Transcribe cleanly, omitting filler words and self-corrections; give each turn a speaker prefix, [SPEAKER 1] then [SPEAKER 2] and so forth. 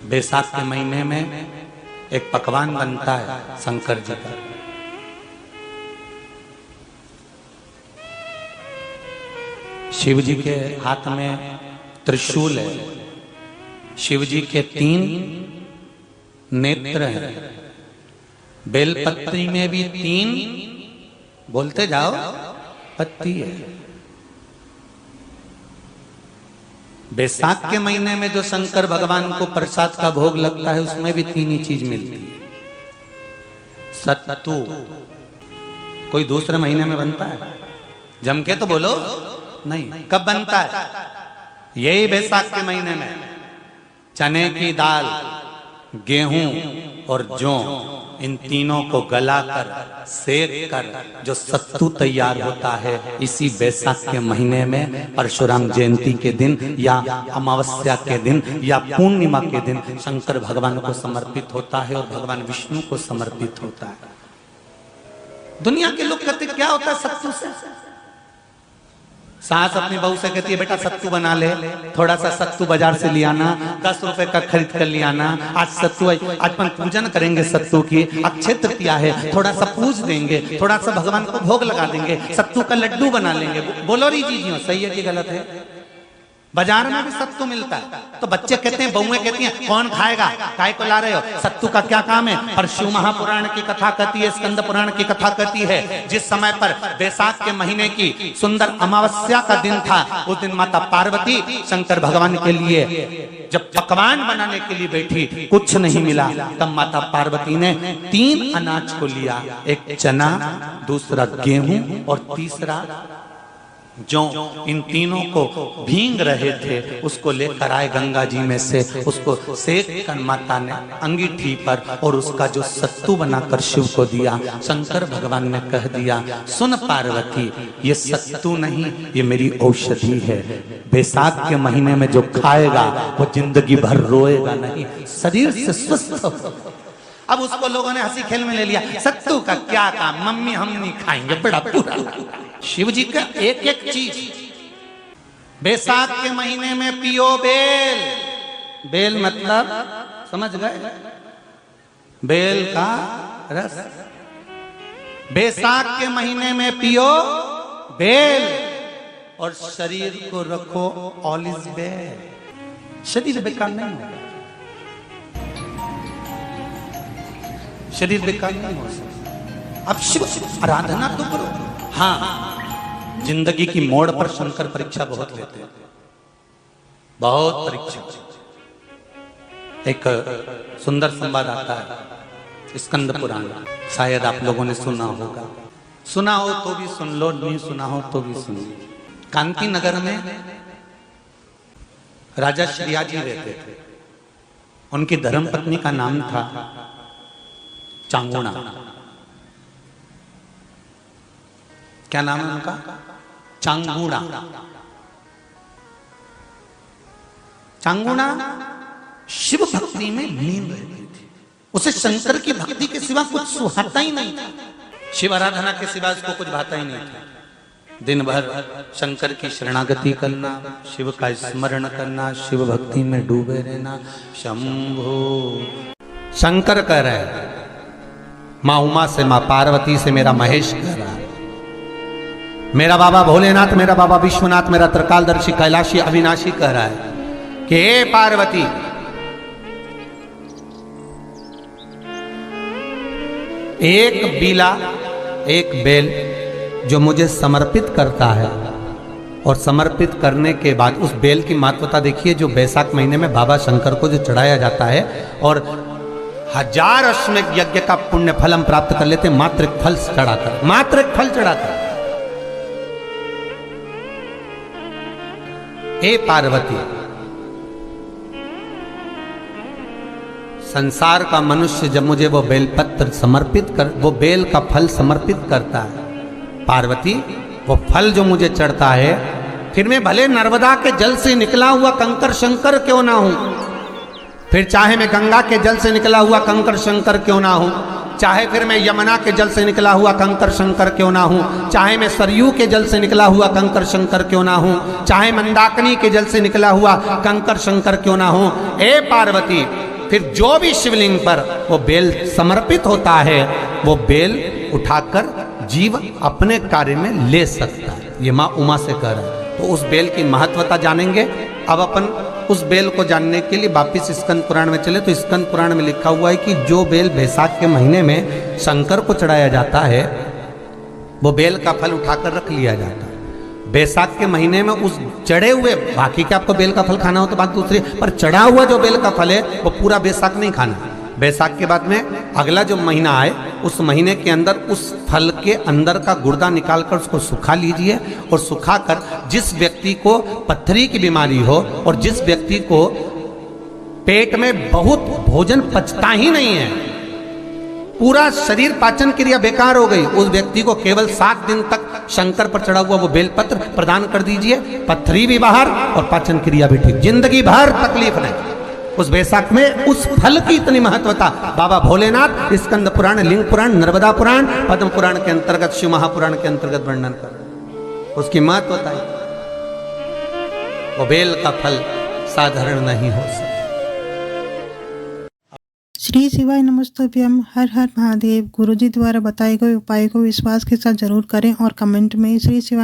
[SPEAKER 1] बैसाख के महीने में एक पकवान बनता है शंकर जी का। शिव जी के हाथ में त्रिशूल है, शिव जी के 3 नेत्र हैं, बेलपत्री में भी 3 बोलते जाओ पत्ती है। बैसाख के महीने में जो शंकर भगवान को प्रसाद का भोग लगता है उसमें भी 3 ही चीज मिलती है। सत्तू कोई दूसरे महीने में बनता है? जम के तो बोलो नहीं। कब बनता है? यही बैसाख के महीने में। चने की दाल, गेहूं और जौ, इन तीनों को गलाकर सेक कर जो सत्तू तैयार होता है, इसी बैसाख के महीने में परशुराम जयंती के दिन या अमावस्या के दिन या पूर्णिमा के दिन शंकर भगवान को समर्पित होता है और भगवान विष्णु को समर्पित होता है। दुनिया के लोग कहते क्या होता है सत्तू से? सास अपनी बहू से कहती है बेटा सत्तू बना ले, थोड़ा सा सत्तू बाजार से ले आना, 10 रुपए का खरीद कर ले आना। आज सत्तू, आज अपन पूजन करेंगे सत्तू की, अक्षय तृतीया है, थोड़ा सा पूज देंगे, थोड़ा सा भगवान को भोग लगा देंगे, सत्तू का लड्डू बना लेंगे। बोलो री जी सही है कि गलत है? बाजार में भी सत्तू मिलता है तो बच्चे कहते हैं, बहुएं कहती हैं कौन खाएगा, काय को ला रहे हो? सत्तू का क्या काम है? पर शिव महापुराण की कथा कहती है, स्कंद पुराण की कथा कहती है, जिस समय पर बैसाख के महीने की सुंदर अमावस्या का दिन था, उस दिन माता पार्वती शंकर भगवान के लिए जब पकवान बनाने के लिए बैठी, कुछ नहीं मिला, तब माता पार्वती ने 3 अनाज को लिया, एक चना, दूसरा गेहूं और तीसरा जो। इन तीनों को भींग रहे थे उसको लेकर आए गंगा जी में से, उसको सेक कर माता ने अंगीठी पर और उसका जो सत्तू बनाकर शिव को दिया। शंकर भगवान ने कह दिया, सुन पार्वती, ये सत्तू नहीं, ये मेरी औषधि है। बैसाख के महीने में जो खाएगा वो जिंदगी भर रोएगा नहीं, शरीर से स्वस्थ हो। अब उसको लोगों ने हंसी खेल में ले लिया, सत्तू का क्या काम, मम्मी हम नहीं खाएंगे, बड़ा पूरा। शिव जी का एक एक चीज बैसाख के महीने में पियो बेल। बेल मतलब समझ गए? बेल का रस। बैसाख के महीने में पियो बेल और शरीर को रखो ऑलिव बेल। शरीर बेकार नहीं होगा, शरीर बेकार नहीं हो सकता। अब शिव आराधना तो करो। हाँ, जिंदगी की मोड़ पर शंकर परीक्षा बहुत लेते हैं, बहुत परीक्षा। एक सुंदर संवाद आता है स्कंद पुराण, शायद आप लोगों ने सुना होगा, सुना हो तो भी सुन लो, नहीं सुना हो तो भी सुन लो। कांति नगर में राजा श्रीयाजी रहते थे। उनकी धर्मपत्नी का नाम था चांगुणा। क्या नाम है उनका? चांगुणा। चांगुणा शिव भक्ति में लीन रहती थी, उसे शंकर की भक्ति के सिवा कुछ सुहाता ही नहीं था, शिव आराधना के सिवा उसको कुछ भाता ही नहीं था। दिन भर शंकर की शरणागति करना, शिव का स्मरण करना, शिव भक्ति में डूबे रहना। शंभो शंकर कह रहे हैं, माँ उमा से, माँ पार्वती से मेरा महेश कह रहा है, मेरा बाबा भोलेनाथ, मेरा बाबा विश्वनाथ, मेरा त्रिकालदर्शी कैलाशी अविनाशी कह रहा है कि हे पार्वती, एक बीला, एक बेल जो मुझे समर्पित करता है, और समर्पित करने के बाद उस बेल की महत्वता देखिए, जो बैसाख महीने में बाबा शंकर को जो चढ़ाया जाता है और 1000 अश्वमेध यज्ञ का पुण्य फल हम प्राप्त कर लेते, मात्र एक फल चढ़ाकर, मात्र एक फल चढ़ाकर। हे पार्वती, संसार का मनुष्य जब मुझे वो बेलपत्र समर्पित कर, वो बेल का फल समर्पित करता है, पार्वती वो फल जो मुझे चढ़ता है, फिर मैं भले नर्मदा के जल से निकला हुआ कंकर शंकर क्यों ना हूं, फिर चाहे मैं गंगा के जल से निकला हुआ कंकर शंकर क्यों ना हूं, चाहे फिर मैं यमुना के जल से निकला हुआ कंकर शंकर क्यों ना हूं, चाहे मैं सरयू के जल से निकला हुआ कंकर शंकर क्यों ना हूं, चाहे मंदाकिनी के जल से निकला हुआ कंकर शंकर क्यों ना हूं। ए पार्वती, फिर जो भी शिवलिंग पर वो बेल समर्पित होता है वो बेल उठाकर जीव अपने कार्य में ले सकता है। ये माँ उमा से कह रहा है। तो उस बेल की महत्वता जानेंगे। अब अपन उस बेल को जानने के लिए वापिस स्कंद पुराण में चले तो स्कंद पुराण में लिखा हुआ है कि जो बेल बैसाख के महीने में शंकर को चढ़ाया जाता है वो बेल का फल उठाकर रख लिया जाता है। बैसाख के महीने में उस चढ़े हुए, बाकी के आपको बेल का फल खाना हो तो बात दूसरी, पर चढ़ा हुआ जो बेल का फल है वो पूरा बैसाख नहीं खाना। बैसाख के बाद में अगला जो महीना आए उस महीने के अंदर उस फल के अंदर का गुर्दा निकालकर उसको सुखा लीजिए और सुखाकर जिस व्यक्ति को पथरी की बीमारी हो और जिस व्यक्ति को पेट में बहुत भोजन पचता ही नहीं है, पूरा शरीर पाचन क्रिया बेकार हो गई, उस व्यक्ति को केवल 7 दिन तक शंकर पर चढ़ा हुआ वो बेलपत्र प्रदान कर दीजिए। पथरी भी बाहर और पाचन क्रिया भी ठीक, जिंदगी भर तकलीफ नहीं। उस बैसाख में उस फल की इतनी महत्वता बाबा भोलेनाथ स्कंद पुराण, लिंग पुराण, नर्मदा पुराण, पद्म पुराण के अंतर्गत, शिव महापुराण के अंतर्गत वर्णन कर उसकी महत्वता है। वो बेल का फल साधारण नहीं हो सकता।
[SPEAKER 2] श्री शिवाय नमस्तुभ्यम। हर हर महादेव। गुरुजी द्वारा बताए गए उपाय को विश्वास के साथ जरूर करें और कमेंट में श्री शिवाय